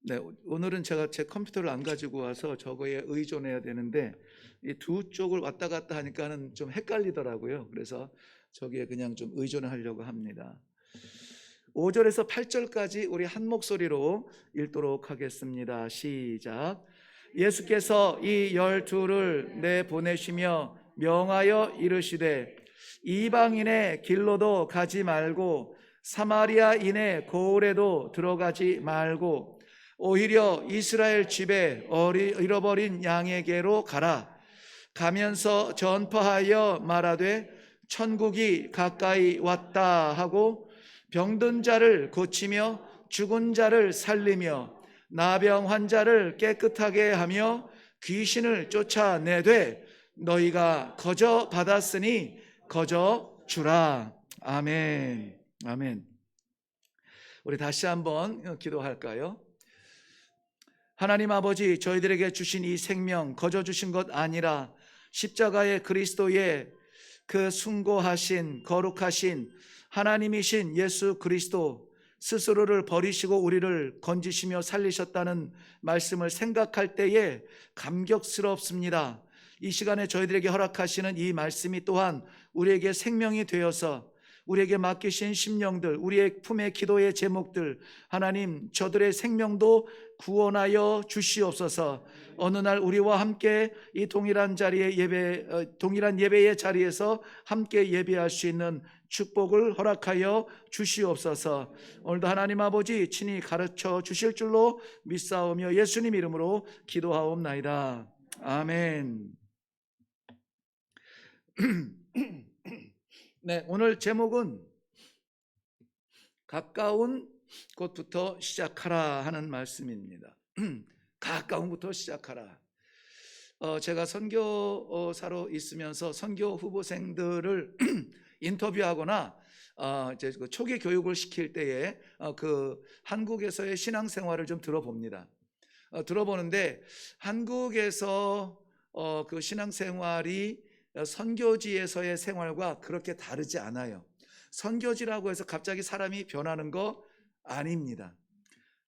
네, 오늘은 제가 제 컴퓨터를 안 가지고 와서 저거에 의존해야 되는데 이 두 쪽을 왔다 갔다 하니까는 좀 헷갈리더라고요. 그래서 저기에 그냥 좀 의존을 하려고 합니다. 5절에서 8절까지 우리 한 목소리로 읽도록 하겠습니다. 시작. 예수께서 이 12를 내보내시며 명하여 이르시되 이방인의 길로도 가지 말고 사마리아인의 고을에도 들어가지 말고 오히려 이스라엘 집에 잃어버린 양에게로 가라. 가면서 전파하여 말하되 천국이 가까이 왔다 하고 병든 자를 고치며 죽은 자를 살리며 나병 환자를 깨끗하게 하며 귀신을 쫓아내되 너희가 거저 받았으니 거저 주라. 아멘. 아멘. 우리 다시 한번 기도할까요? 하나님 아버지, 저희들에게 주신 이 생명 거저 주신 것 아니라 십자가의 그리스도의 그 숭고하신 거룩하신 하나님이신 예수 그리스도 스스로를 버리시고 우리를 건지시며 살리셨다는 말씀을 생각할 때에 감격스럽습니다. 이 시간에 저희들에게 허락하시는 이 말씀이 또한 우리에게 생명이 되어서 우리에게 맡기신 심령들, 우리의 품의 기도의 제목들, 하나님 저들의 생명도 구원하여 주시옵소서. 어느 날 우리와 함께 이 동일한 예배의 자리에서 함께 예배할 수 있는 축복을 허락하여 주시옵소서. 오늘도 하나님 아버지 친히 가르쳐 주실 줄로 믿사오며 예수님 이름으로 기도하옵나이다. 아멘. 네, 오늘 제목은 가까운 곳부터 시작하라 하는 말씀입니다. 가까운부터 시작하라. 제가 선교사로 있으면서 선교 후보생들을 인터뷰하거나 이제 그 초기 교육을 시킬 때에 그 한국에서의 신앙생활을 좀 들어봅니다. 들어보는데 한국에서 그 신앙생활이 선교지에서의 생활과 그렇게 다르지 않아요. 선교지라고 해서 갑자기 사람이 변하는 거 아닙니다.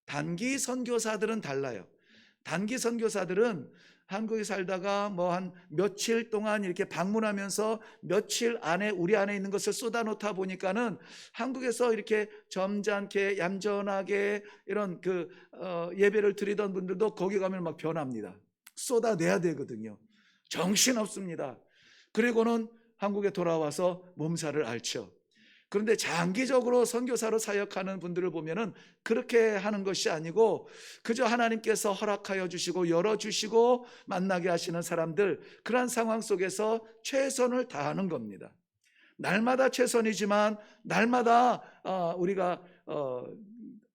단기 선교사들은 달라요. 단기 선교사들은 한국에 살다가 뭐 한 며칠 동안 이렇게 방문하면서 며칠 안에 우리 안에 있는 것을 쏟아놓다 보니까는 한국에서 이렇게 점잖게 얌전하게 이런 그 예배를 드리던 분들도 거기 가면 막 변합니다. 쏟아내야 되거든요. 정신없습니다. 그리고는 한국에 돌아와서 몸살을 앓죠. 그런데 장기적으로 선교사로 사역하는 분들을 보면은 그렇게 하는 것이 아니고 그저 하나님께서 허락하여 주시고 열어주시고 만나게 하시는 사람들, 그러한 상황 속에서 최선을 다하는 겁니다. 날마다 최선이지만 날마다 우리가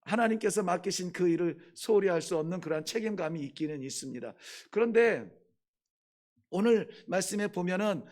하나님께서 맡기신 그 일을 소홀히 할 수 없는 그러한 책임감이 있기는 있습니다. 그런데 오늘 말씀에 보면은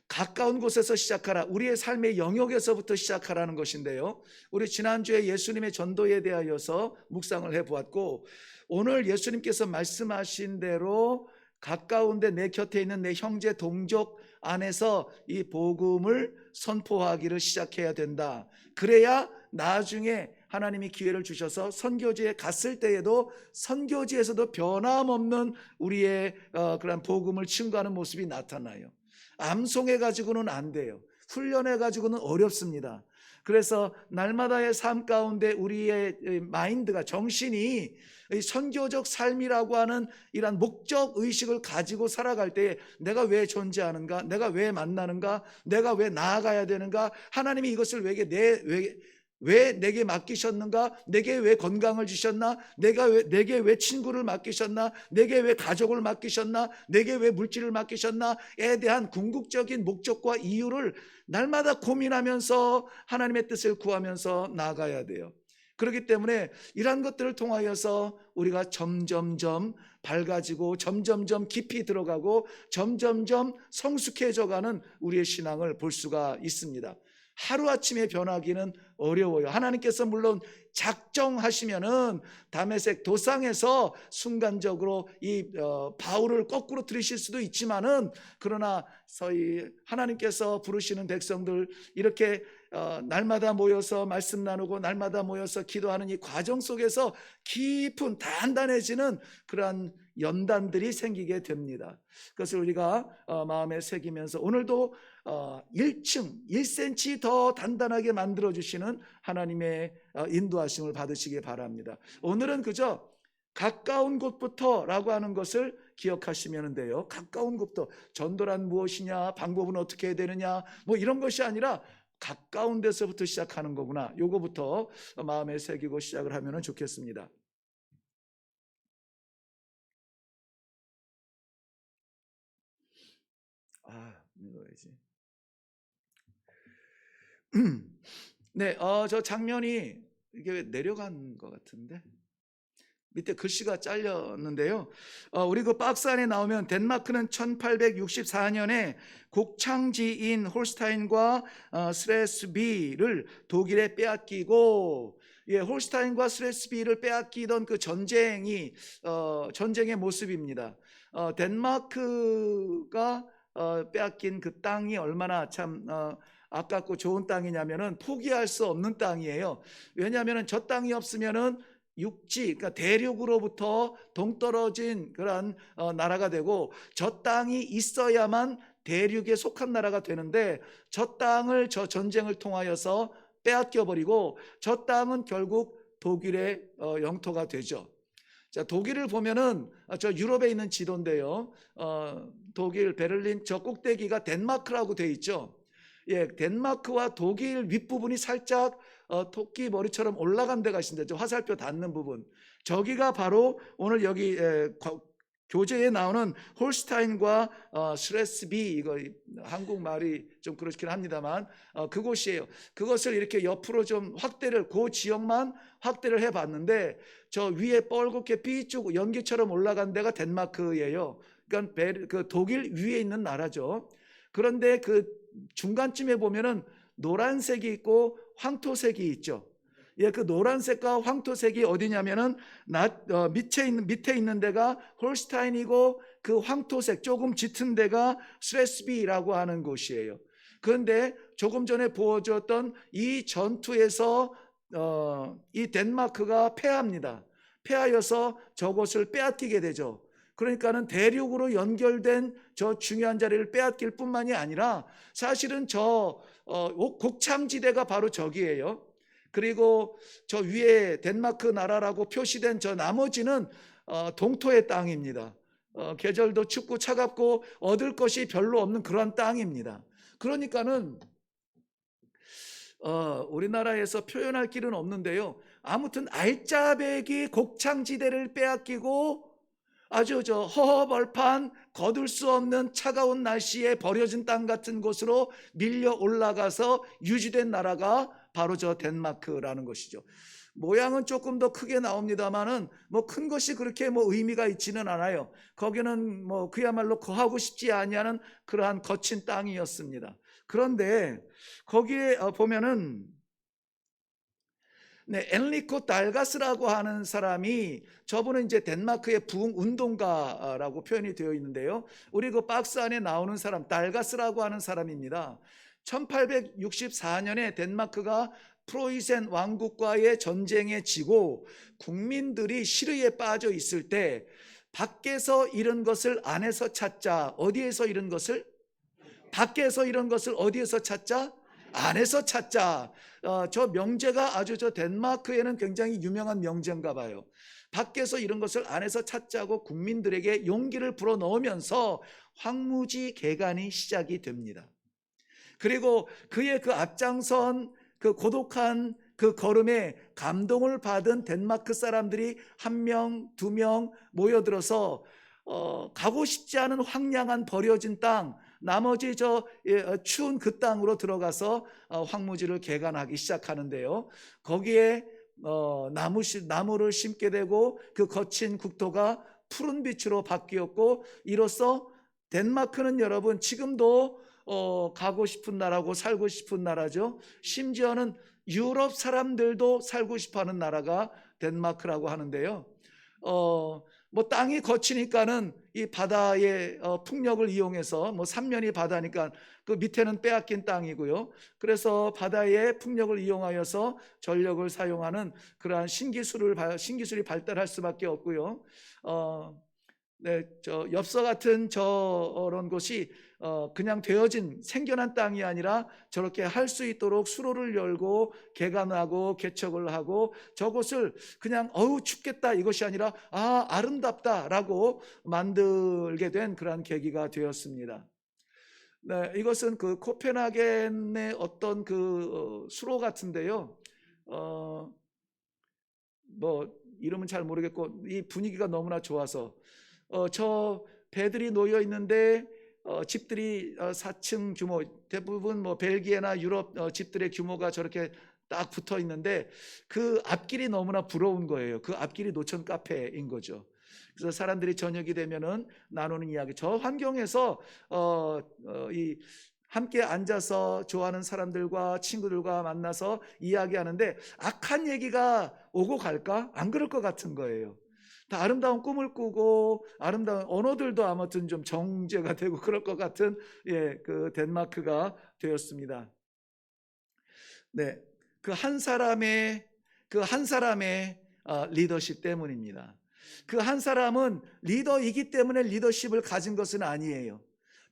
가까운 곳에서 시작하라, 우리의 삶의 영역에서부터 시작하라는 것인데요, 우리 지난주에 예수님의 전도에 대하여서 묵상을 해보았고, 오늘 예수님께서 말씀하신 대로 가까운데 내 곁에 있는 내 형제 동족 안에서 이 복음을 선포하기를 시작해야 된다. 그래야 나중에 하나님이 기회를 주셔서 선교지에 갔을 때에도 선교지에서도 변함없는 우리의 그런 복음을 증거하는 모습이 나타나요. 암송해가지고는 안 돼요. 훈련해가지고는 어렵습니다. 그래서 날마다의 삶 가운데 우리의 마인드가, 정신이 선교적 삶이라고 하는 이런 목적 의식을 가지고 살아갈 때 내가 왜 존재하는가, 내가 왜 만나는가, 내가 왜 나아가야 되는가, 하나님이 이것을 왜 내게 맡기셨는가, 내게 왜 건강을 주셨나, 내게 왜 친구를 맡기셨나, 내게 왜 가족을 맡기셨나, 내게 왜 물질을 맡기셨나에 대한 궁극적인 목적과 이유를 날마다 고민하면서 하나님의 뜻을 구하면서 나아가야 돼요. 그렇기 때문에 이러한 것들을 통하여서 우리가 점점점 밝아지고 점점점 깊이 들어가고 점점점 성숙해져가는 우리의 신앙을 볼 수가 있습니다. 하루아침에 변하기는 어려워요. 하나님께서 물론 작정하시면은 다메섹 도상에서 순간적으로 이 바울을 거꾸로 들이실 수도 있지만은, 그러나 저희 하나님께서 부르시는 백성들 이렇게 날마다 모여서 말씀 나누고 날마다 모여서 기도하는 이 과정 속에서 깊은 단단해지는 그러한 연단들이 생기게 됩니다. 그것을 우리가 마음에 새기면서 오늘도 1cm 더 단단하게 만들어주시는 하나님의 인도하심을 받으시기 바랍니다. 오늘은 그저 가까운 곳부터 라고 하는 것을 기억하시면 돼요. 가까운 곳부터. 전도란 무엇이냐, 방법은 어떻게 해야 되느냐, 뭐 이런 것이 아니라 가까운 데서부터 시작하는 거구나. 요거부터 마음에 새기고 시작을 하면 좋겠습니다. 읽어야지. 네, 저 장면이 이게 왜 내려간 것 같은데 밑에 글씨가 잘렸는데요. 우리 그 박스 안에 나오면 덴마크는 1864년에 곡창지인 홀스타인과 스레스비를 독일에 빼앗기고, 홀스타인과 스레스비를 빼앗기던 그 전쟁의 모습입니다. 덴마크가 빼앗긴 그 땅이 얼마나 참 아깝고 좋은 땅이냐면은 포기할 수 없는 땅이에요. 왜냐하면은 저 땅이 없으면은 육지, 그러니까 대륙으로부터 동떨어진 그런 나라가 되고, 저 땅이 있어야만 대륙에 속한 나라가 되는데, 저 땅을 저 전쟁을 통하여서 빼앗겨 버리고 저 땅은 결국 독일의 영토가 되죠. 자, 독일을 보면은 저 유럽에 있는 지도인데요. 독일 베를린 저 꼭대기가 덴마크라고 돼 있죠. 예, 덴마크와 독일 윗부분이 살짝 토끼 머리처럼 올라간 데가 있습니다. 저 화살표 닿는 부분. 저기가 바로 오늘 여기 교재에 나오는 홀스타인과 슈레스비, 이거 한국말이 좀 그렇긴 합니다만 그곳이에요. 그것을 이렇게 옆으로 좀 확대를, 그 지역만 확대를 해봤는데 저 위에 뻘겋게 삐쭉 연기처럼 올라간 데가 덴마크예요. 그러니까 그 독일 위에 있는 나라죠. 그런데 그 중간쯤에 보면은 노란색이 있고 황토색이 있죠. 예, 그 노란색과 황토색이 어디냐면은 밑에 있는 데가 홀스타인이고, 그 황토색 조금 짙은 데가 스레스비라고 하는 곳이에요. 그런데 조금 전에 보여줬던 이 전투에서 이 덴마크가 패합니다. 패하여서 저곳을 빼앗기게 되죠. 그러니까는 대륙으로 연결된 저 중요한 자리를 빼앗길 뿐만이 아니라 사실은 저 곡창지대가 바로 저기예요. 그리고 저 위에 덴마크 나라라고 표시된 저 나머지는 동토의 땅입니다. 계절도 춥고 차갑고 얻을 것이 별로 없는 그런 땅입니다. 그러니까는 우리나라에서 표현할 길은 없는데요. 아무튼 알짜배기 곡창지대를 빼앗기고 아주 저 허허벌판 거둘 수 없는 차가운 날씨에 버려진 땅 같은 곳으로 밀려 올라가서 유지된 나라가 바로 저 덴마크라는 것이죠. 모양은 조금 더 크게 나옵니다만은 뭐 큰 것이 그렇게 뭐 의미가 있지는 않아요. 거기는 뭐 그야말로 거하고 싶지 아니하는 그러한 거친 땅이었습니다. 그런데 거기에 보면은 네, 엔리코 달가스라고 하는 사람이, 저분은 이제 덴마크의 부흥 운동가라고 표현이 되어 있는데요. 우리 그 박스 안에 나오는 사람, 달가스라고 하는 사람입니다. 1864년에 덴마크가 프로이센 왕국과의 전쟁에 지고 국민들이 시르에 빠져 있을 때 밖에서 잃은 것을 안에서 찾자. 어디에서 잃은 것을? 밖에서 잃은 것을 어디에서 찾자? 안에서 찾자. 저 명제가 아주 저 덴마크에는 굉장히 유명한 명제인가 봐요. 밖에서 이런 것을 안에서 찾자고 국민들에게 용기를 불어넣으면서 황무지 개간이 시작이 됩니다. 그리고 그의 그 앞장선 그 고독한 그 걸음에 감동을 받은 덴마크 사람들이 한 명, 두 명 모여들어서 가고 싶지 않은 황량한 버려진 땅, 나머지 저 추운 그 땅으로 들어가서 황무지를 개간하기 시작하는데요. 거기에 나무를 심게 되고 그 거친 국토가 푸른 빛으로 바뀌었고, 이로써 덴마크는 여러분 지금도 가고 싶은 나라고 살고 싶은 나라죠. 심지어는 유럽 사람들도 살고 싶어하는 나라가 덴마크라고 하는데요. 뭐 땅이 거치니까는 이 바다의 풍력을 이용해서 뭐 삼면이 바다니까 그 밑에는 빼앗긴 땅이고요. 그래서 바다의 풍력을 이용하여서 전력을 사용하는 그러한 신기술이 발달할 수밖에 없고요. 네, 저 엽서 같은 저런 곳이 그냥 되어진 생겨난 땅이 아니라 저렇게 할 수 있도록 수로를 열고 개간하고 개척을 하고 저곳을 그냥 어우 춥겠다 이것이 아니라 아 아름답다라고 만들게 된 그러한 계기가 되었습니다. 네, 이것은 그 코펜하겐의 어떤 그 수로 같은데요. 뭐 이름은 잘 모르겠고 이 분위기가 너무나 좋아서 저 배들이 놓여 있는데 집들이 4층 규모, 대부분 뭐 벨기에나 유럽 집들의 규모가 저렇게 딱 붙어 있는데 그 앞길이 너무나 부러운 거예요. 그 앞길이 노천 카페인 거죠. 그래서 사람들이 저녁이 되면은 나누는 이야기. 저 환경에서 이 함께 앉아서 좋아하는 사람들과 친구들과 만나서 이야기하는데 악한 얘기가 오고 갈까? 안 그럴 것 같은 거예요. 다 아름다운 꿈을 꾸고 아름다운 언어들도 아무튼 좀 정제가 되고 그럴 것 같은 그 덴마크가 되었습니다. 네, 그 한 사람의 리더십 때문입니다. 그 한 사람은 리더이기 때문에 리더십을 가진 것은 아니에요.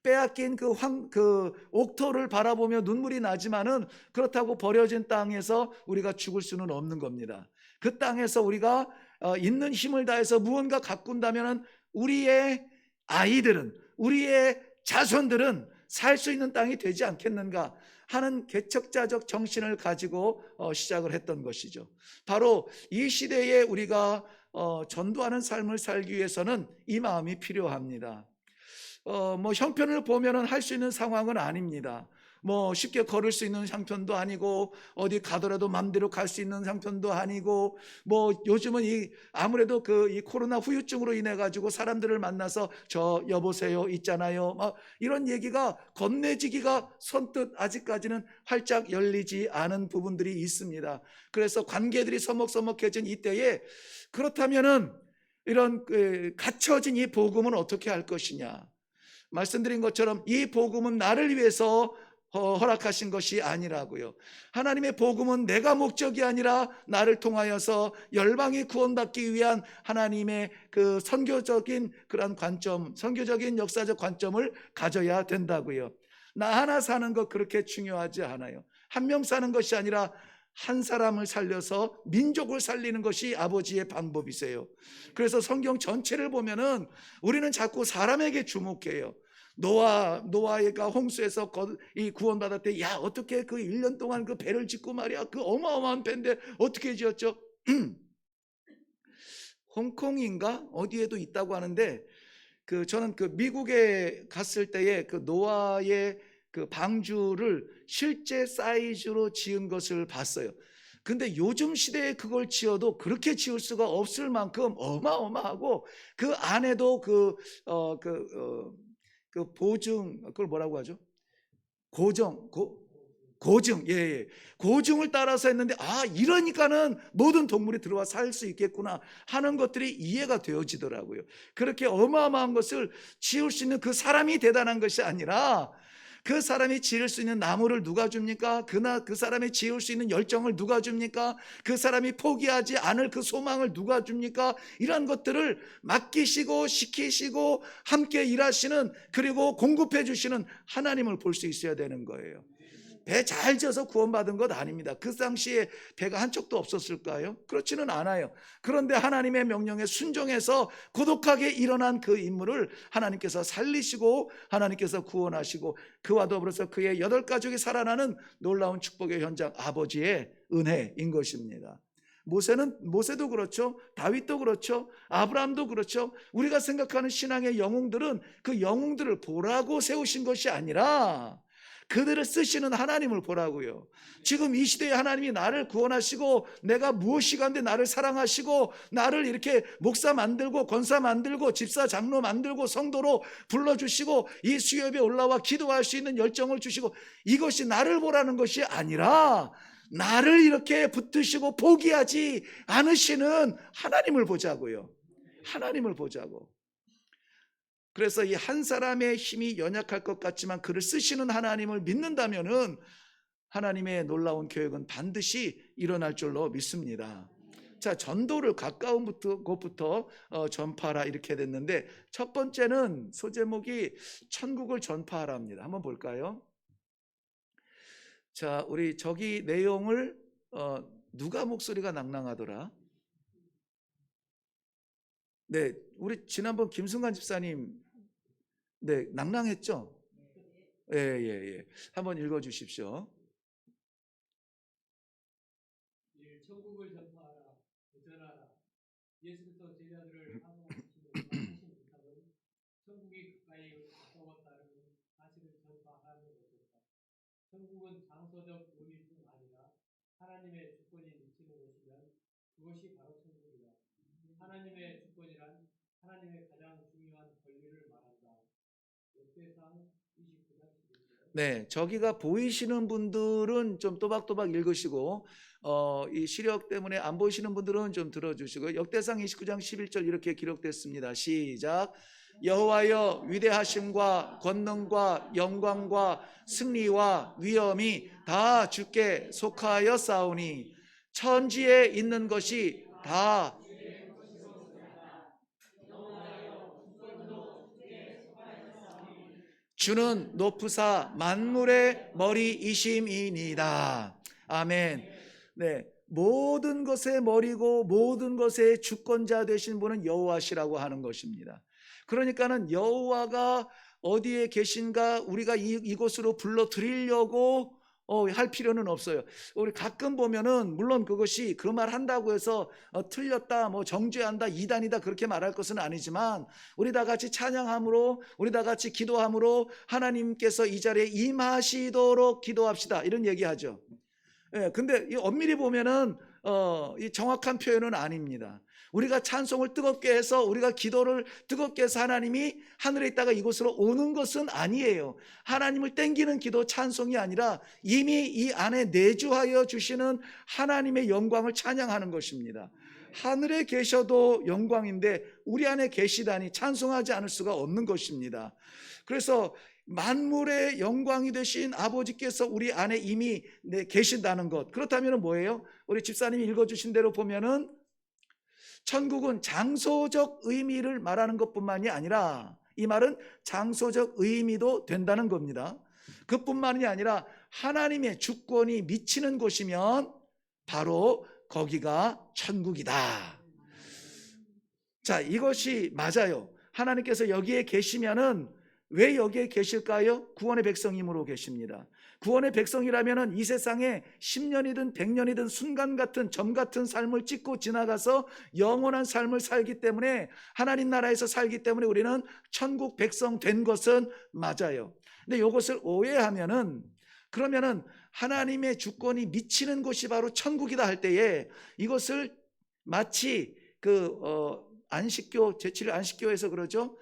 빼앗긴 그 옥토를 바라보며 눈물이 나지만은 그렇다고 버려진 땅에서 우리가 죽을 수는 없는 겁니다. 그 땅에서 우리가 있는 힘을 다해서 무언가 가꾼다면 우리의 아이들은, 우리의 자손들은 살 수 있는 땅이 되지 않겠는가 하는 개척자적 정신을 가지고 시작을 했던 것이죠. 바로 이 시대에 우리가 전도하는 삶을 살기 위해서는 이 마음이 필요합니다. 뭐 형편을 보면은 할 수 있는 상황은 아닙니다. 뭐 쉽게 걸을 수 있는 형편도 아니고 어디 가더라도 맘대로 갈 수 있는 형편도 아니고 뭐 요즘은 아무래도 이 코로나 후유증으로 인해 가지고 사람들을 만나서 저 여보세요 있잖아요 막 이런 얘기가 건네지기가 선뜻 아직까지는 활짝 열리지 않은 부분들이 있습니다. 그래서 관계들이 서먹서먹해진 이때에 그렇다면은 이런 갇혀진 이 복음은 어떻게 할 것이냐. 말씀드린 것처럼 이 복음은 나를 위해서 허락하신 것이 아니라고요. 하나님의 복음은 내가 목적이 아니라 나를 통하여서 열방이 구원받기 위한 하나님의 그 선교적인 그런 관점, 선교적인 역사적 관점을 가져야 된다고요. 나 하나 사는 것 그렇게 중요하지 않아요. 한 명 사는 것이 아니라 한 사람을 살려서 민족을 살리는 것이 아버지의 방법이세요. 그래서 성경 전체를 보면은 우리는 자꾸 사람에게 주목해요. 노아가 홍수에서 이 구원받을 때, 야, 어떻게 그 1년 동안 그 배를 짓고 말이야. 그 어마어마한 배인데 어떻게 지었죠? 홍콩인가? 어디에도 있다고 하는데, 저는 미국에 갔을 때에 그 노아의 그 방주를 실제 사이즈로 지은 것을 봤어요. 근데 요즘 시대에 그걸 지어도 그렇게 지을 수가 없을 만큼 어마어마하고 그 안에도 보증, 그걸 뭐라고 하죠? 고증, 예. 고증을 따라서 했는데, 이러니까는 모든 동물이 들어와 살 수 있겠구나 하는 것들이 이해가 되어지더라고요. 그렇게 어마어마한 것을 지을 수 있는 그 사람이 대단한 것이 아니라 그 사람이 지을 수 있는 나무를 누가 줍니까? 그 사람이 지을 수 있는 열정을 누가 줍니까? 그 사람이 포기하지 않을 그 소망을 누가 줍니까? 이런 것들을 맡기시고 시키시고 함께 일하시는, 그리고 공급해 주시는 하나님을 볼 수 있어야 되는 거예요. 배 잘 지어서 구원받은 것 아닙니다. 그 당시에 배가 한 척도 없었을까요? 그렇지는 않아요. 그런데 하나님의 명령에 순종해서 고독하게 일어난 그 인물을 하나님께서 살리시고 하나님께서 구원하시고 그와 더불어서 그의 8가족이 살아나는 놀라운 축복의 현장, 아버지의 은혜인 것입니다. 모세도 그렇죠. 다윗도 그렇죠. 아브라함도 그렇죠. 우리가 생각하는 신앙의 영웅들은 그 영웅들을 보라고 세우신 것이 아니라 그들을 쓰시는 하나님을 보라고요. 지금 이 시대에 하나님이 나를 구원하시고 내가 무엇이가 한데 나를 사랑하시고 나를 이렇게 목사 만들고 권사 만들고 집사 장로 만들고 성도로 불러주시고 이 수협에 올라와 기도할 수 있는 열정을 주시고, 이것이 나를 보라는 것이 아니라 나를 이렇게 붙드시고 포기하지 않으시는 하나님을 보자고요. 하나님을 보자고. 그래서 이 한 사람의 힘이 연약할 것 같지만 그를 쓰시는 하나님을 믿는다면은 하나님의 놀라운 계획은 반드시 일어날 줄로 믿습니다. 자, 전도를 가까운 곳부터 전파하라 이렇게 됐는데, 첫 번째는 소제목이 천국을 전파하라입니다. 한번 볼까요? 자, 우리 저기 내용을 누가 목소리가 낭낭하더라? 네, 우리 지난번 김승관 집사님, 네, 낭낭했죠? 예, 예, 예. 한번 읽어 주십시오. 천국을 전파하라, 전하라. 예수부터 제자들을 사모하시면서 하신 부탁은 천국이 가까이 가까웠다는 사실을 전파하는 것입니다. 천국은 장소적 의미 중 아니라 하나님의 주권이 미치는 곳이면 그것이 바로 천국이다. 하나님의 주권이란 하나님의 가장 중요한 권리를 말한다. 역대상 29장 11절. 네, 저기가 보이시는 분들은 좀 또박또박 읽으시고, 이 시력 때문에 안 보이시는 분들은 좀 들어주시고, 역대상 29장 11절 이렇게 기록됐습니다. 시작. 여호와여, 위대하심과 권능과 영광과 승리와 위엄이 다 주께 속하여 싸우니 천지에 있는 것이 다 주는 높으사 만물의 머리이심이니이다. 아멘. 네, 모든 것의 머리고 모든 것의 주권자 되신 분은 여호와시라고 하는 것입니다. 그러니까는 여호와가 어디에 계신가 우리가 이곳으로 불러 드리려고 할 필요는 없어요. 우리 가끔 보면은 물론 그것이 그 말 한다고 해서 틀렸다, 뭐 정죄한다, 이단이다 그렇게 말할 것은 아니지만, 우리 다 같이 찬양함으로, 우리 다 같이 기도함으로 하나님께서 이 자리에 임하시도록 기도합시다, 이런 얘기하죠. 예, 근데 이 엄밀히 보면은 이 정확한 표현은 아닙니다. 우리가 찬송을 뜨겁게 해서, 우리가 기도를 뜨겁게 해서 하나님이 하늘에 있다가 이곳으로 오는 것은 아니에요. 하나님을 땡기는 기도, 찬송이 아니라 이미 이 안에 내주하여 주시는 하나님의 영광을 찬양하는 것입니다. 하늘에 계셔도 영광인데 우리 안에 계시다니 찬송하지 않을 수가 없는 것입니다. 그래서 만물의 영광이 되신 아버지께서 우리 안에 이미 계신다는 것. 그렇다면 뭐예요? 우리 집사님이 읽어주신 대로 보면은 천국은 장소적 의미를 말하는 것뿐만이 아니라, 이 말은 장소적 의미도 된다는 겁니다. 그뿐만이 아니라 하나님의 주권이 미치는 곳이면 바로 거기가 천국이다. 자, 이것이 맞아요. 하나님께서 여기에 계시면은 왜 여기에 계실까요? 구원의 백성임으로 계십니다. 구원의 백성이라면 이 세상에 10년이든 100년이든 순간 같은 점 같은 삶을 찍고 지나가서 영원한 삶을 살기 때문에, 하나님 나라에서 살기 때문에 우리는 천국 백성 된 것은 맞아요. 근데 이것을 오해하면은, 그러면은 하나님의 주권이 미치는 곳이 바로 천국이다 할 때에 이것을 마치 안식교, 제7일 안식교에서 그러죠.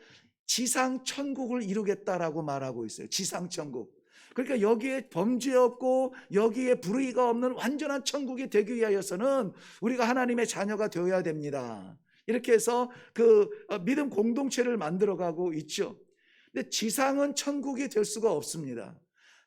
지상 천국을 이루겠다라고 말하고 있어요. 지상 천국. 그러니까 여기에 범죄 없고 여기에 불의가 없는 완전한 천국이 되기 위하여서는 우리가 하나님의 자녀가 되어야 됩니다. 이렇게 해서 믿음 공동체를 만들어가고 있죠. 근데 지상은 천국이 될 수가 없습니다.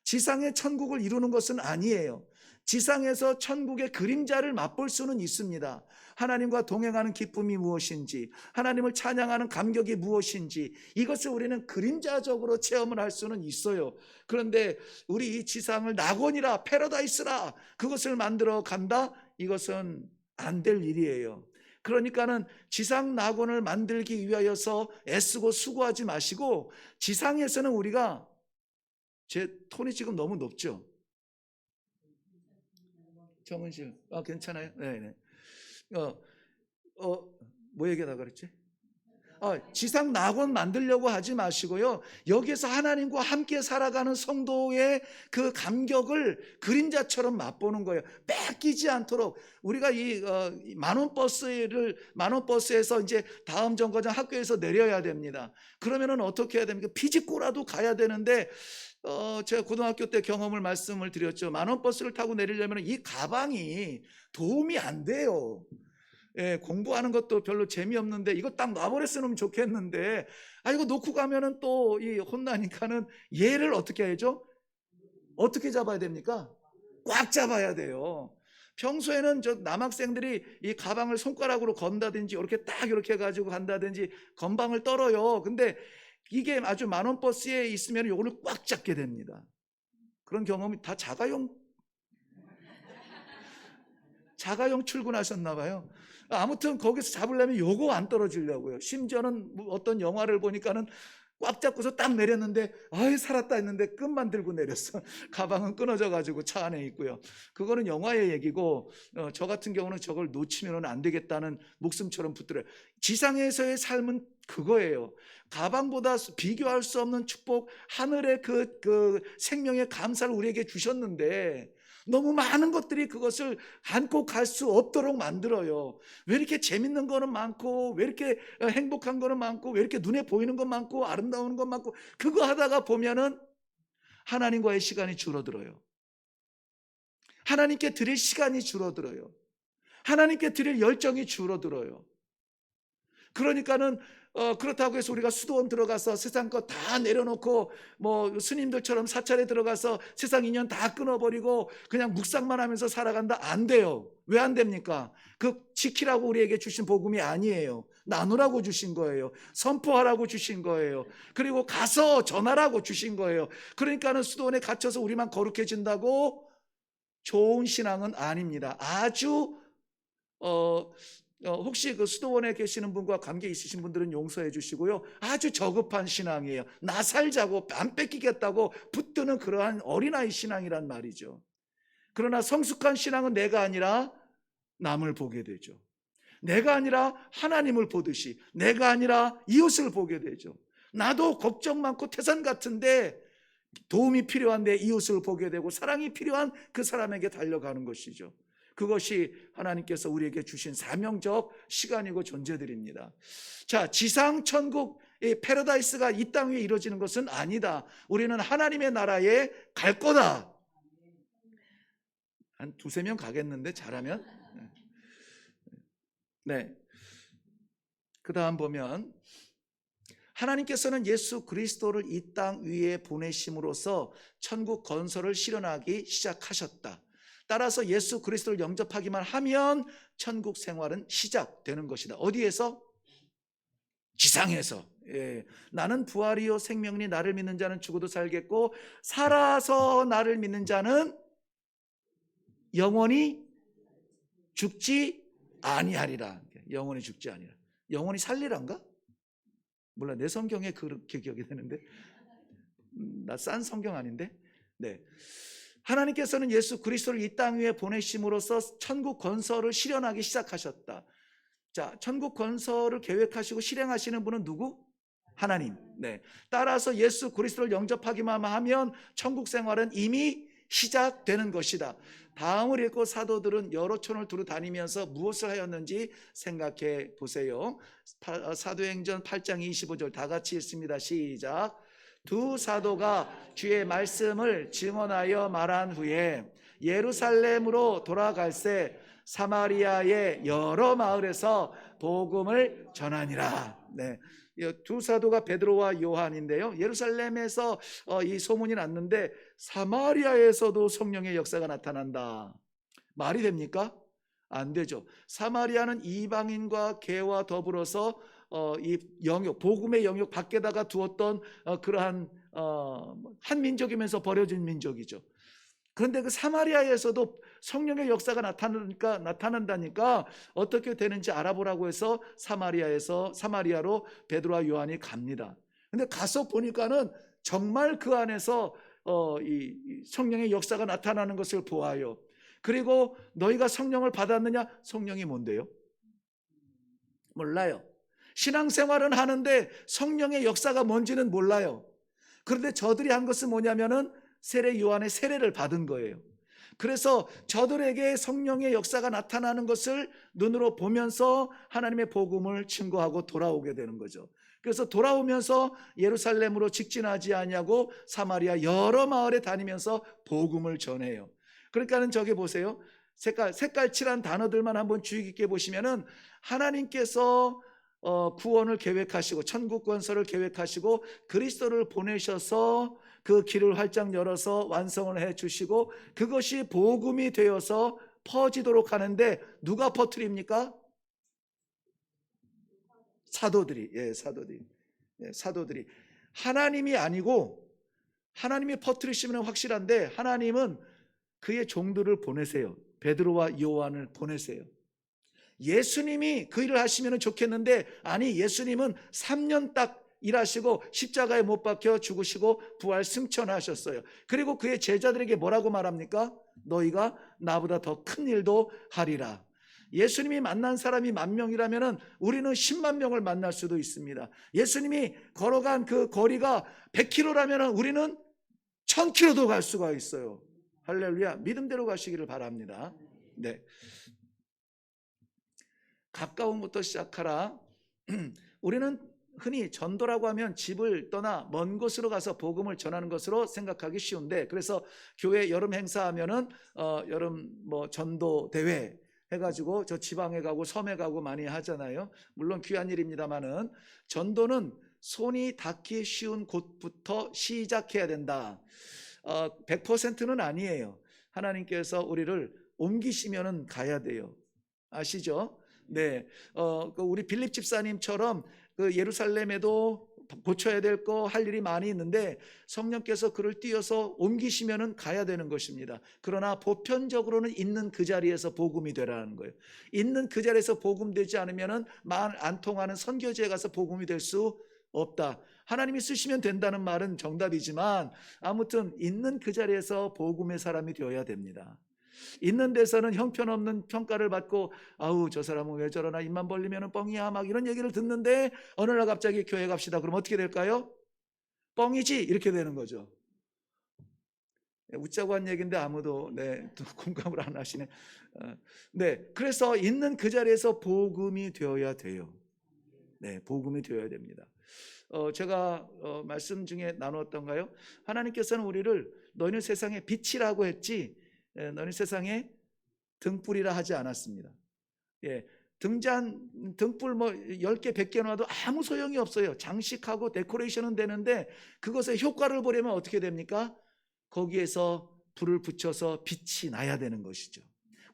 지상의 천국을 이루는 것은 아니에요. 지상에서 천국의 그림자를 맛볼 수는 있습니다. 하나님과 동행하는 기쁨이 무엇인지, 하나님을 찬양하는 감격이 무엇인지, 이것을 우리는 그림자적으로 체험을 할 수는 있어요. 그런데 우리 이 지상을 낙원이라, 패러다이스라 그것을 만들어 간다? 이것은 안 될 일이에요. 그러니까는 지상 낙원을 만들기 위하여서 애쓰고 수고하지 마시고, 지상에서는 우리가, 제 톤이 지금 너무 높죠? 정은실, 괜찮아요? 네네. 뭐 얘기하다 그랬지? 지상 낙원 만들려고 하지 마시고요. 여기서 하나님과 함께 살아가는 성도의 그 감격을 그림자처럼 맛보는 거예요. 뺏기지 않도록 우리가 이 만원 버스에서 이제 다음 정거장 학교에서 내려야 됩니다. 그러면은 어떻게 해야 됩니까? 비집고라도 가야 되는데 제가 고등학교 때 경험을 말씀을 드렸죠. 만원 버스를 타고 내리려면 이 가방이 도움이 안 돼요. 예, 공부하는 것도 별로 재미없는데 이거 딱 놔버렸으면 좋겠는데 이거 놓고 가면은 또 이 혼나니까는 얘를 어떻게 해야죠? 어떻게 잡아야 됩니까? 꽉 잡아야 돼요. 평소에는 저 남학생들이 이 가방을 손가락으로 건다든지 이렇게 딱 이렇게 해가지고 간다든지 건방을 떨어요. 근데 이게 아주 만원 버스에 있으면 이거를 꽉 잡게 됩니다. 그런 경험이 다 자가용 출근하셨나 봐요. 아무튼 거기서 잡으려면 요거 안 떨어지려고요. 심지어는 어떤 영화를 보니까는 꽉 잡고서 딱 내렸는데 살았다 했는데 끈만 들고 내렸어. 가방은 끊어져 가지고 차 안에 있고요. 그거는 영화의 얘기고 저 같은 경우는 저걸 놓치면 안 되겠다는 목숨처럼 붙들어요. 지상에서의 삶은 그거예요. 가방보다 비교할 수 없는 축복, 하늘의 그 생명의 감사를 우리에게 주셨는데 너무 많은 것들이 그것을 안고 갈 수 없도록 만들어요. 왜 이렇게 재밌는 거는 많고, 왜 이렇게 행복한 거는 많고, 왜 이렇게 눈에 보이는 것 많고, 아름다운 것 많고, 그거 하다가 보면은 하나님과의 시간이 줄어들어요. 하나님께 드릴 시간이 줄어들어요. 하나님께 드릴 열정이 줄어들어요. 그러니까는 그렇다고 해서 우리가 수도원 들어가서 세상 거 다 내려놓고 뭐 스님들처럼 사찰에 들어가서 세상 인연 다 끊어버리고 그냥 묵상만 하면서 살아간다? 안 돼요. 왜 안 됩니까? 그 지키라고 우리에게 주신 복음이 아니에요. 나누라고 주신 거예요. 선포하라고 주신 거예요. 그리고 가서 전하라고 주신 거예요. 그러니까는 수도원에 갇혀서 우리만 거룩해진다고 좋은 신앙은 아닙니다. 아주 혹시 그 수도원에 계시는 분과 관계 있으신 분들은 용서해 주시고요. 아주 저급한 신앙이에요. 나 살자고 안 뺏기겠다고 붙드는 그러한 어린아이 신앙이란 말이죠. 그러나 성숙한 신앙은 내가 아니라 남을 보게 되죠. 내가 아니라 하나님을 보듯이, 내가 아니라 이웃을 보게 되죠. 나도 걱정 많고 태산 같은데 도움이 필요한 내 이웃을 보게 되고 사랑이 필요한 그 사람에게 달려가는 것이죠. 그것이 하나님께서 우리에게 주신 사명적 시간이고 존재들입니다. 자, 지상 천국 패러다이스가 이 땅 위에 이루어지는 것은 아니다. 우리는 하나님의 나라에 갈 거다. 한 두세 명 가겠는데 잘하면. 네. 그 다음 보면 하나님께서는 예수 그리스도를 이 땅 위에 보내심으로써 천국 건설을 실현하기 시작하셨다. 따라서 예수 그리스도를 영접하기만 하면 천국 생활은 시작되는 것이다. 어디에서? 지상에서. 나는 부활이요 생명이니 나를 믿는 자는 죽어도 살겠고 살아서 나를 믿는 자는 영원히 죽지 아니하리라. 영원히 죽지 아니하리라. 영원히 살리란가? 몰라, 내 성경에 그렇게 기억이 되는데 나 싼 성경 아닌데. 네. 하나님께서는 예수 그리스도를 이 땅 위에 보내심으로써 천국 건설을 실현하기 시작하셨다. 자, 천국 건설을 계획하시고 실행하시는 분은 누구? 하나님. 네. 따라서 예수 그리스도를 영접하기만 하면 천국 생활은 이미 시작되는 것이다. 다음을 읽고 사도들은 여러 촌을 두루 다니면서 무엇을 하였는지 생각해 보세요. 사도행전 8장 25절 다 같이 읽습니다. 시작. 두 사도가 주의 말씀을 증언하여 말한 후에 예루살렘으로 돌아갈새 사마리아의 여러 마을에서 복음을 전하니라. 네. 두 사도가 베드로와 요한인데요. 예루살렘에서 이 소문이 났는데 사마리아에서도 성령의 역사가 나타난다. 말이 됩니까? 안 되죠. 사마리아는 이방인과 개와 더불어서 이 영역, 복음의 영역 밖에다가 두었던 그러한 한 민족이면서 버려진 민족이죠. 그런데 그 사마리아에서도 성령의 역사가 나타난다니까 어떻게 되는지 알아보라고 해서 사마리아로 베드로와 요한이 갑니다. 근데 가서 보니까는 정말 그 안에서 이 성령의 역사가 나타나는 것을 보아요. 그리고 너희가 성령을 받았느냐? 성령이 뭔데요? 몰라요. 신앙생활은 하는데 성령의 역사가 뭔지는 몰라요. 그런데 저들이 한 것은 뭐냐면은 세례 요한의 세례를 받은 거예요. 그래서 저들에게 성령의 역사가 나타나는 것을 눈으로 보면서 하나님의 복음을 증거하고 돌아오게 되는 거죠. 그래서 돌아오면서 예루살렘으로 직진하지 아니하고 사마리아 여러 마을에 다니면서 복음을 전해요. 그러니까는 저기 보세요. 색깔칠한 단어들만 한번 주의 깊게 보시면은 하나님께서 구원을 계획하시고 천국 건설을 계획하시고 그리스도를 보내셔서 그 길을 활짝 열어서 완성을 해 주시고 그것이 복음이 되어서 퍼지도록 하는데 누가 퍼뜨립니까? 사도들이. 사도들이. 하나님이 아니고, 하나님이 퍼뜨리시면 확실한데 하나님은 그의 종들을 보내세요. 베드로와 요한을 보내세요. 예수님이 그 일을 하시면 좋겠는데, 아니, 예수님은 3년 딱 일하시고 십자가에 못 박혀 죽으시고 부활 승천하셨어요. 그리고 그의 제자들에게 뭐라고 말합니까? 너희가 나보다 더 큰 일도 하리라. 예수님이 만난 사람이 10,000명이라면 우리는 10만 명을 만날 수도 있습니다. 예수님이 걸어간 그 거리가 100km라면 우리는 1000km도 갈 수가 있어요. 할렐루야. 믿음대로 가시기를 바랍니다. 네. 가까움부터 시작하라. 우리는 흔히 전도라고 하면 집을 떠나 먼 곳으로 가서 복음을 전하는 것으로 생각하기 쉬운데, 그래서 교회 여름 행사하면은 여름 전도 대회 해가지고 저 지방에 가고 섬에 가고 많이 하잖아요. 물론 귀한 일입니다만은 전도는 손이 닿기 쉬운 곳부터 시작해야 된다. 100%는 아니에요. 하나님께서 우리를 옮기시면은 가야 돼요. 아시죠? 네. 우리 빌립 집사님처럼 그 예루살렘에도 고쳐야 될 거 할 일이 많이 있는데 성령께서 그를 띄어서 옮기시면은 가야 되는 것입니다. 그러나 보편적으로는 있는 그 자리에서 복음이 되라는 거예요. 있는 그 자리에서 복음 되지 않으면은 말 안 통하는 선교지에 가서 복음이 될 수 없다. 하나님이 쓰시면 된다는 말은 정답이지만 아무튼 있는 그 자리에서 복음의 사람이 되어야 됩니다. 있는 데서는 형편없는 평가를 받고 아우 저 사람은 왜 저러나 입만 벌리면 뻥이야 막 이런 얘기를 듣는데 어느 날 갑자기 교회 갑시다. 그럼 어떻게 될까요? 뻥이지 이렇게 되는 거죠. 웃자고 한 얘기인데 아무도 또 공감을 안 하시네. 네, 그래서 있는 그 자리에서 복음이 되어야 돼요. 네, 복음이 되어야 됩니다. 제가 말씀 중에 나누었던가요? 하나님께서는 우리를 너희는 세상의 빛이라고 했지 너희는 세상의 등불이라 하지 않았습니다. 등불 10개 100개 놔도 아무 소용이 없어요. 장식하고 데코레이션은 되는데 그것의 효과를 보려면 어떻게 됩니까? 거기에서 불을 붙여서 빛이 나야 되는 것이죠.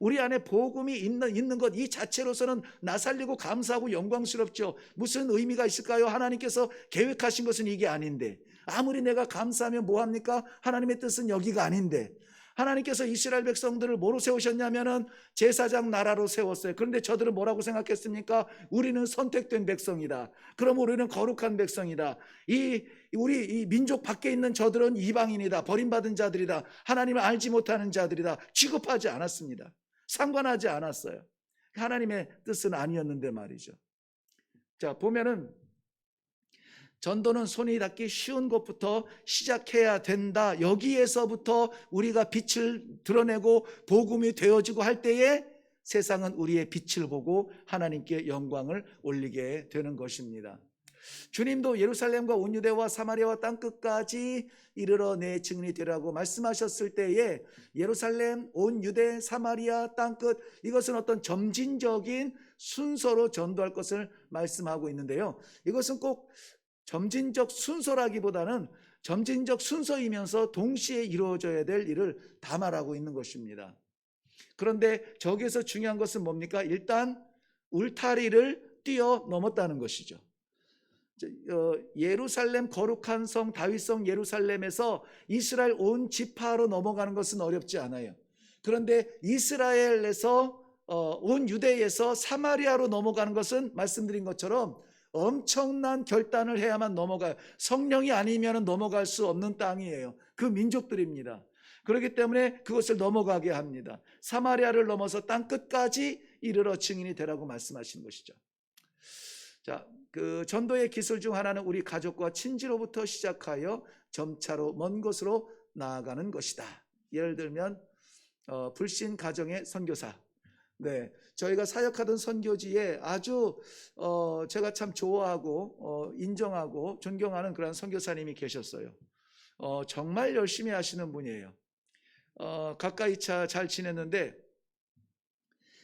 우리 안에 복음이 있는 것 이 자체로서는 나 살리고 감사하고 영광스럽죠. 무슨 의미가 있을까요? 하나님께서 계획하신 것은 이게 아닌데 아무리 내가 감사하면 뭐합니까? 하나님의 뜻은 여기가 아닌데 하나님께서 이스라엘 백성들을 뭐로 세우셨냐면은 제사장 나라로 세웠어요. 그런데 저들은 뭐라고 생각했습니까? 우리는 선택된 백성이다. 그럼 우리는 거룩한 백성이다. 우리 이 민족 밖에 있는 저들은 이방인이다. 버림받은 자들이다. 하나님을 알지 못하는 자들이다. 취급하지 않았습니다. 상관하지 않았어요. 하나님의 뜻은 아니었는데 말이죠. 자, 보면은 전도는 손이 닿기 쉬운 것부터 시작해야 된다. 여기에서부터 우리가 빛을 드러내고 복음이 되어지고 할 때에 세상은 우리의 빛을 보고 하나님께 영광을 올리게 되는 것입니다. 주님도 예루살렘과 온 유대와 사마리아와 땅끝까지 이르러 내 증인이 되라고 말씀하셨을 때에 예루살렘, 온 유대, 사마리아, 땅끝 이것은 어떤 점진적인 순서로 전도할 것을 말씀하고 있는데요. 이것은 꼭 점진적 순서라기보다는 점진적 순서이면서 동시에 이루어져야 될 일을 다 말하고 있는 것입니다. 그런데 저기에서 중요한 것은 뭡니까? 일단 울타리를 뛰어넘었다는 것이죠. 예루살렘 거룩한 성 다윗성 예루살렘에서 이스라엘 온 지파로 넘어가는 것은 어렵지 않아요. 그런데 이스라엘에서 온 유대에서 사마리아로 넘어가는 것은 말씀드린 것처럼 엄청난 결단을 해야만 넘어가요. 성령이 아니면 넘어갈 수 없는 땅이에요. 그 민족들입니다. 그렇기 때문에 그것을 넘어가게 합니다. 사마리아를 넘어서 땅끝까지 이르러 증인이 되라고 말씀하신 것이죠. 자, 그 전도의 기술 중 하나는 우리 가족과 친지로부터 시작하여 점차로 먼 곳으로 나아가는 것이다. 예를 들면 불신 가정의 선교사. 네, 저희가 사역하던 선교지에 아주 제가 참 좋아하고 인정하고 존경하는 그런 선교사님이 계셨어요. 정말 열심히 하시는 분이에요. 가까이 잘 지냈는데,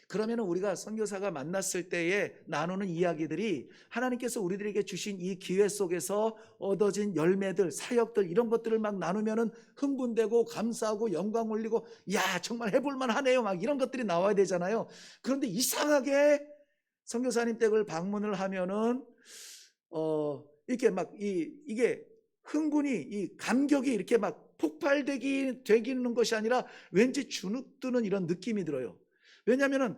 그러면 우리가 선교사가 만났을 때에 나누는 이야기들이 하나님께서 우리들에게 주신 이 기회 속에서 얻어진 열매들, 사역들, 이런 것들을 막 나누면은 흥분되고 감사하고 영광 올리고, 야 정말 해볼만 하네요, 막 이런 것들이 나와야 되잖아요. 그런데 이상하게 선교사님 댁을 방문을 하면은 이렇게 막 이게 흥분이, 이 감격이 이렇게 막 폭발되기는 것이 아니라 왠지 주눅드는 이런 느낌이 들어요. 왜냐하면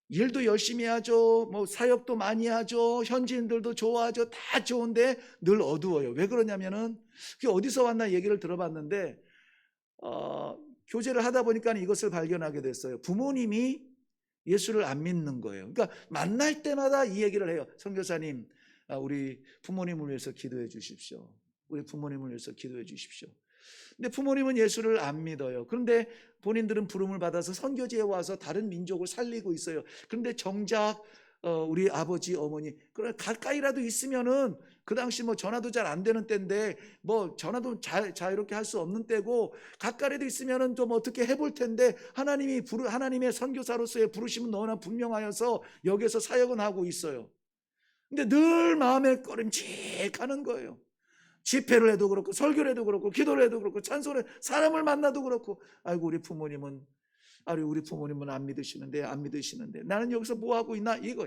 일도 열심히 하죠, 뭐 사역도 많이 하죠, 현지인들도 좋아하죠, 다 좋은데 늘 어두워요. 왜 그러냐면은, 그게 어디서 왔나 얘기를 들어봤는데 교제를 하다 보니까 이것을 발견하게 됐어요. 부모님이 예수를 안 믿는 거예요. 그러니까 만날 때마다 이 얘기를 해요. 선교사님, 우리 부모님을 위해서 기도해 주십시오. 우리 부모님을 위해서 기도해 주십시오. 근데 부모님은 예수를 안 믿어요. 그런데 본인들은 부름을 받아서 선교지에 와서 다른 민족을 살리고 있어요. 그런데 정작 우리 아버지, 어머니, 그래 가까이라도 있으면은, 그 당시 뭐 전화도 잘 안 되는 때인데 뭐 전화도 자유롭게 할 수 없는 때고, 가까이라도 있으면은 좀 어떻게 해볼 텐데, 하나님의 선교사로서의 부르심은 너무나 분명하여서 여기서 사역은 하고 있어요. 근데 늘 마음에 꺼림칙하는 거예요. 집회를 해도 그렇고, 설교를 해도 그렇고, 기도를 해도 그렇고, 찬송을, 사람을 만나도 그렇고, 아이고 우리 부모님은 안 믿으시는데 나는 여기서 뭐 하고 있나, 이거.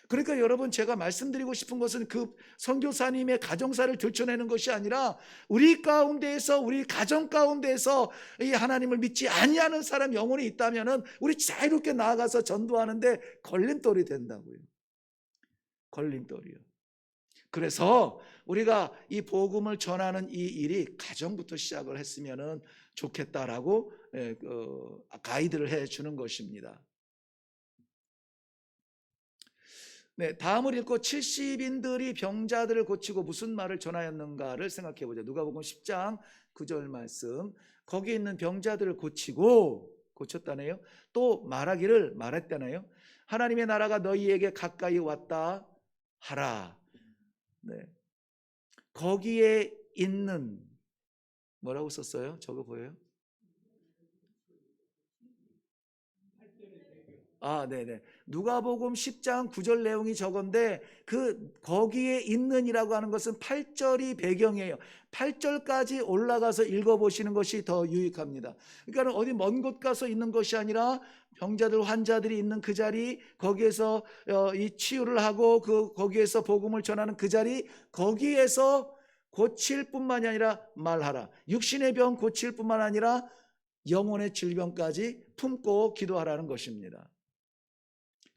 그러니까 여러분, 제가 말씀드리고 싶은 것은 그 선교사님의 가정사를 들춰내는 것이 아니라, 우리 가운데에서, 우리 가정 가운데에서 이 하나님을 믿지 아니하는 사람 영혼이 있다면은 우리 자유롭게 나아가서 전도하는데 걸림돌이 된다고요. 걸림돌이요. 그래서 우리가 이 복음을 전하는 이 일이 가정부터 시작을 했으면 좋겠다라고 가이드를 해 주는 것입니다. 네, 다음을 읽고 70인들이 병자들을 고치고 무슨 말을 전하였는가를 생각해 보자. 누가복음 10장 9절 말씀. 거기 있는 병자들을 고쳤다네요. 또 말했다네요. 하나님의 나라가 너희에게 가까이 왔다 하라. 네. 거기에 있는, 뭐라고 썼어요? 저거 보여요? 네네. 누가복음 10장 9절 내용이 저건데, 거기에 있는이라고 하는 것은 8절이 배경이에요. 8절까지 올라가서 읽어보시는 것이 더 유익합니다. 그러니까 어디 먼 곳 가서 있는 것이 아니라, 병자들, 환자들이 있는 그 자리, 거기에서 이 치유를 하고 거기에서 복음을 전하는 그 자리, 거기에서 고칠 뿐만이 아니라 말하라. 육신의 병 고칠 뿐만 아니라 영혼의 질병까지 품고 기도하라는 것입니다.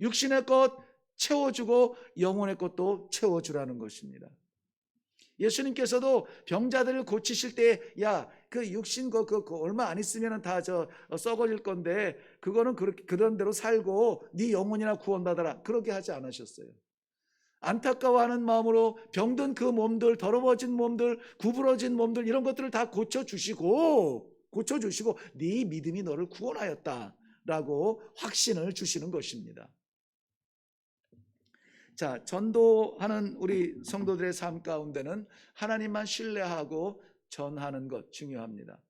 육신의 것 채워주고 영혼의 것도 채워주라는 것입니다. 예수님께서도 병자들을 고치실 때, 그 육신 그 얼마 안 있으면 다 썩어질 건데, 그거는 그런 대로 살고 네 영혼이나 구원받아라, 그렇게 하지 않으셨어요. 안타까워하는 마음으로 병든 그 몸들, 더러워진 몸들, 구부러진 몸들, 이런 것들을 다 고쳐주시고 네 믿음이 너를 구원하였다라고 확신을 주시는 것입니다. 자, 전도하는 우리 성도들의 삶 가운데는 하나님만 신뢰하고 전하는 것 중요합니다.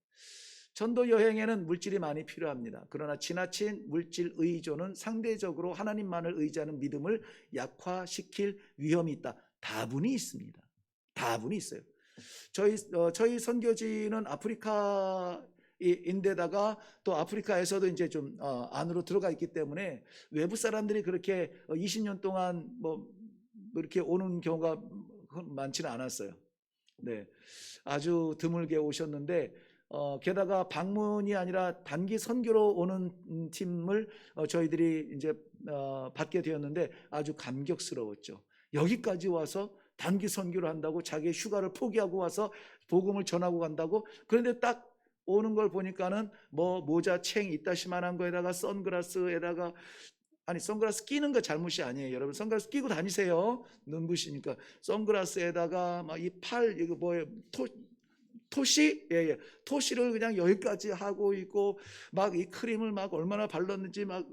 전도 여행에는 물질이 많이 필요합니다. 그러나 지나친 물질 의존은 상대적으로 하나님만을 의지하는 믿음을 약화시킬 위험이 있다. 다분히 있습니다. 다분히 있어요. 저희 선교지는 아프리카인데다가 또 아프리카에서도 이제 좀 안으로 들어가 있기 때문에 외부 사람들이 그렇게 20년 동안 뭐 이렇게 오는 경우가 많지는 않았어요. 네, 아주 드물게 오셨는데, 게다가 방문이 아니라 단기 선교로 오는 팀을 저희들이 이제 받게 되었는데 아주 감격스러웠죠. 여기까지 와서 단기 선교를 한다고, 자기의 휴가를 포기하고 와서 복음을 전하고 간다고. 그런데 딱 오는 걸 보니까는 뭐 모자 챙 이따시만한 거에다가 선글라스에다가, 아니 선글라스 끼는 거 잘못이 아니에요. 여러분 선글라스 끼고 다니세요. 눈부시니까. 선글라스에다가 막 이 팔 이거 뭐예요? 토시? 예, 예. 토시를 그냥 여기까지 하고 있고 막 이 크림을 막 얼마나 발랐는지 막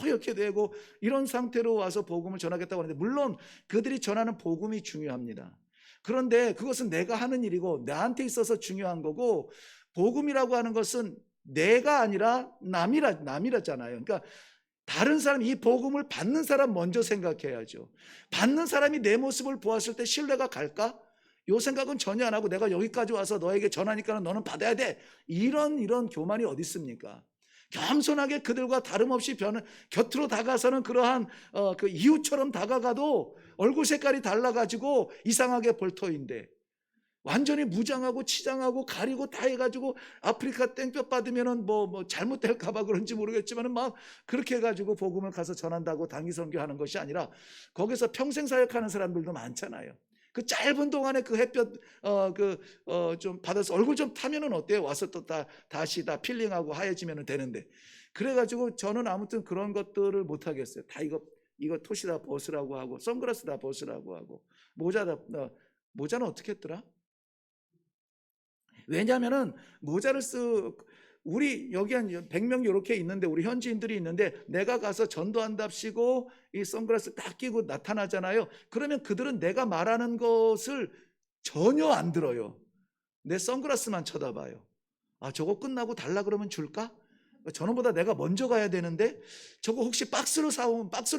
허옇게 되고 이런 상태로 와서 복음을 전하겠다고 하는데, 물론 그들이 전하는 복음이 중요합니다. 그런데 그것은 내가 하는 일이고 나한테 있어서 중요한 거고, 복음이라고 하는 것은 내가 아니라 남이라잖아요. 그러니까 다른 사람, 이 복음을 받는 사람 먼저 생각해야죠. 받는 사람이 내 모습을 보았을 때 신뢰가 갈까? 요 생각은 전혀 안 하고 내가 여기까지 와서 너에게 전하니까 너는 받아야 돼, 이런 교만이 어디 있습니까? 겸손하게 그들과 다름없이 곁으로 다가서는 그러한 그 이웃처럼 다가가도 얼굴 색깔이 달라가지고 이상하게 볼터인데, 완전히 무장하고 치장하고 가리고 다 해가지고 아프리카 땡볕 받으면은 뭐 잘못될까봐 그런지 모르겠지만은 막 그렇게 해가지고 복음을 가서 전한다고 당위 선교하는 것이 아니라, 거기서 평생 사역하는 사람들도 많잖아요. 그 짧은 동안에 그 햇볕 좀 받아서 얼굴 좀 타면은 어때요? 와서 또 다시 다 필링하고 하얘지면은 되는데. 그래가지고 저는 아무튼 그런 것들을 못 하겠어요. 다 이거 토시다 벗으라고 하고 선글라스 다 벗으라고 하고 모자는 어떻게 했더라? 왜냐하면은 모자를 우리 여기 한 100명 이렇게 있는데, 우리 현지인들이 있는데 내가 가서 전도한답시고 이 선글라스 딱 끼고 나타나잖아요. 그러면 그들은 내가 말하는 것을 전혀 안 들어요. 내 선글라스만 쳐다봐요. 아, 저거 끝나고 달라 그러면 줄까? 저놈보다 내가 먼저 가야 되는데 저거 혹시 박스로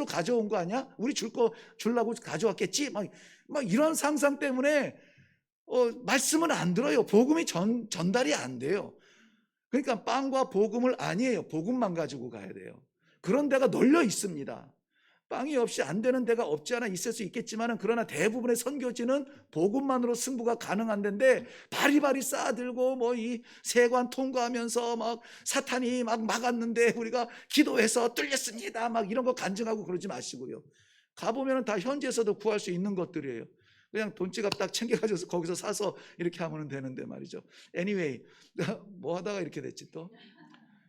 가져온 거 아니야? 우리 주려고 가져왔겠지? 막 이런 상상 때문에 말씀은 안 들어요. 복음이 전달이 안 돼요. 그러니까 빵과 복음을 아니에요. 복음만 가지고 가야 돼요. 그런 데가 널려 있습니다. 빵이 없이 안 되는 데가 없지 않아 있을 수 있겠지만, 그러나 대부분의 선교지는 복음만으로 승부가 가능한 데인데, 바리바리 쌓아들고 뭐 이 세관 통과하면서 막 사탄이 막 막았는데 우리가 기도해서 뚫렸습니다 막 이런 거 간증하고 그러지 마시고요. 가보면 다 현지에서도 구할 수 있는 것들이에요. 그냥 돈지갑 딱 챙겨가지고 거기서 사서 이렇게 하면 되는데 말이죠. Anyway, 뭐 하다가 이렇게 됐지 또?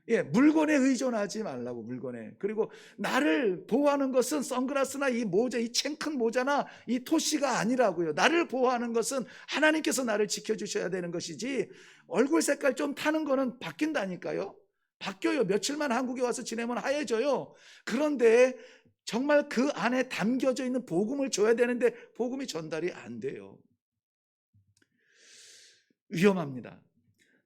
예, 물건에 의존하지 말라고, 물건에. 그리고 나를 보호하는 것은 선글라스나 이 모자, 이 챙큰 모자나 이 토시가 아니라고요. 나를 보호하는 것은 하나님께서 나를 지켜주셔야 되는 것이지, 얼굴 색깔 좀 타는 거는 바뀐다니까요. 바뀌어요. 며칠만 한국에 와서 지내면 하얘져요. 그런데 정말 그 안에 담겨져 있는 복음을 줘야 되는데 복음이 전달이 안 돼요. 위험합니다.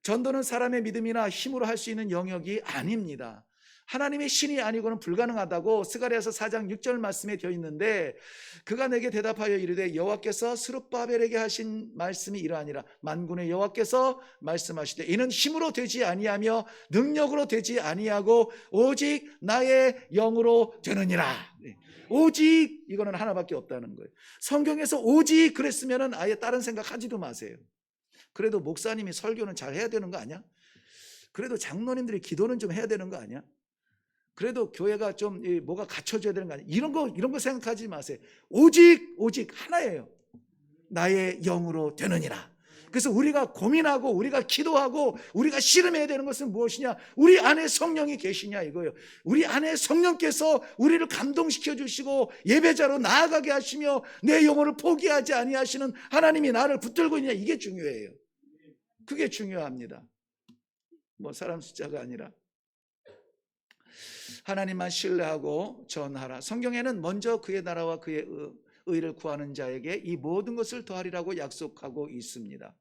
전도는 사람의 믿음이나 힘으로 할 수 있는 영역이 아닙니다. 하나님의 신이 아니고는 불가능하다고 스가랴서 4장 6절 말씀에 되어 있는데, 그가 내게 대답하여 이르되 여호와께서 스룹바벨에게 하신 말씀이 이러하니라. 만군의 여호와께서 말씀하시되 이는 힘으로 되지 아니하며 능력으로 되지 아니하고 오직 나의 영으로 되느니라. 오직, 이거는 하나밖에 없다는 거예요. 성경에서 오직 그랬으면 아예 다른 생각하지도 마세요. 그래도 목사님이 설교는 잘 해야 되는 거 아니야? 그래도 장로님들이 기도는 좀 해야 되는 거 아니야? 그래도 교회가 좀 뭐가 갖춰져야 되는 거 아니야? 이런 거 생각하지 마세요. 오직 하나예요. 나의 영으로 되느니라. 그래서 우리가 고민하고 우리가 기도하고 우리가 씨름해야 되는 것은 무엇이냐? 우리 안에 성령이 계시냐 이거예요. 우리 안에 성령께서 우리를 감동시켜 주시고 예배자로 나아가게 하시며 내 영혼을 포기하지 아니하시는 하나님이 나를 붙들고 있냐, 이게 중요해요. 그게 중요합니다. 뭐 사람 숫자가 아니라 하나님만 신뢰하고 전하라. 성경에는 먼저 그의 나라와 그의 의를 구하는 자에게 이 모든 것을 더하리라고 약속하고 있습니다.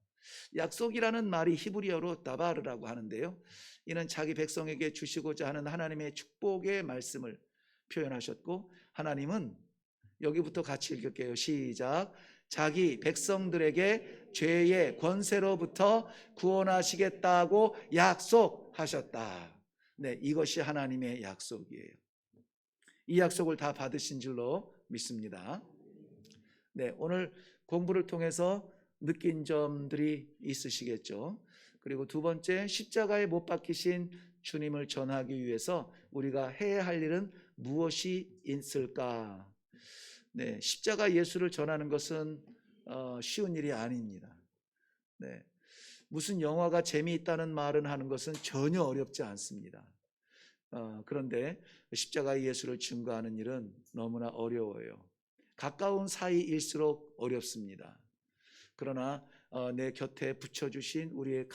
약속이라는 말이 히브리어로 다바르라고 하는데요, 이는 자기 백성에게 주시고자 하는 하나님의 축복의 말씀을 표현하셨고, 하나님은, 여기부터 같이 읽을게요. 시작. 자기 백성들에게 죄의 권세로부터 구원하시겠다고 약속하셨다. 네, 이것이 하나님의 약속이에요. 이 약속을 다 받으신 줄로 믿습니다. 네, 오늘 공부를 통해서 느낀 점들이 있으시겠죠. 그리고 두 번째, 십자가에 못 박히신 주님을 전하기 위해서 우리가 해야 할 일은 무엇이 있을까? 네, 십자가 예수를 전하는 것은 쉬운 일이 아닙니다. 네, 무슨 영화가 재미있다는 말은 하는 것은 전혀 어렵지 않습니다. 그런데 십자가의 예수를 증거하는 일은 너무나 어려워요. 가까운 사이일수록 어렵습니다. 그러나 내 곁에 붙여주신 우리의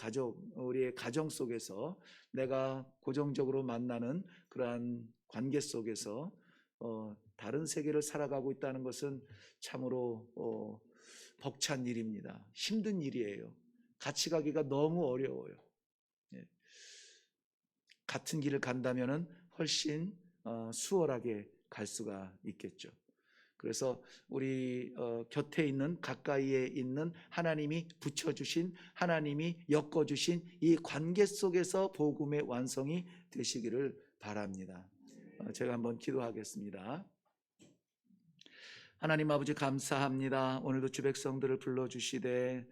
가정 속에서 내가 고정적으로 만나는 그러한 관계 속에서 다른 세계를 살아가고 있다는 것은 참으로 벅찬 일입니다. 힘든 일이에요. 같이 가기가 너무 어려워요. 예. 같은 길을 간다면은 훨씬 수월하게 갈 수가 있겠죠. 그래서 우리 곁에 있는 가까이에 있는 하나님이 붙여주신 하나님이 엮어주신 이 관계 속에서 복음의 완성이 되시기를 바랍니다. 제가 한번 기도하겠습니다. 하나님 아버지 감사합니다. 오늘도 주 백성들을 불러주시되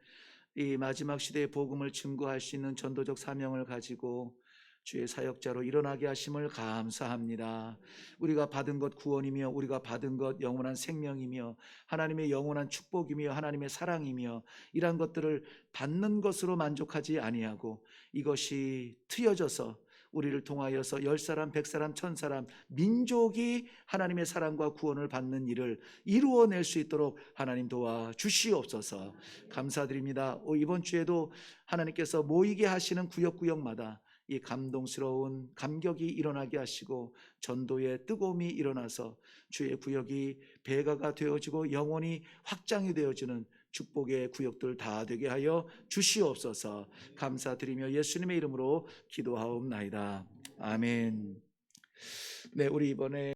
이 마지막 시대의 복음을 증거할 수 있는 전도적 사명을 가지고 주의 사역자로 일어나게 하심을 감사합니다. 우리가 받은 것 구원이며 우리가 받은 것 영원한 생명이며 하나님의 영원한 축복이며 하나님의 사랑이며 이러한 것들을 받는 것으로 만족하지 아니하고 이것이 트여져서 우리를 통하여서 10사람, 100사람, 1000사람 민족이 하나님의 사랑과 구원을 받는 일을 이루어낼 수 있도록 하나님 도와주시옵소서. 감사드립니다. 이번 주에도 하나님께서 모이게 하시는 구역구역마다 이 감동스러운 감격이 일어나게 하시고 전도의 뜨거움이 일어나서 주의 구역이 배가가 되어지고 영원히 확장이 되어지는 축복의 구역들 다 되게 하여 주시옵소서. 감사드리며 예수님의 이름으로 기도하옵나이다. 아멘. 네, 우리 이번에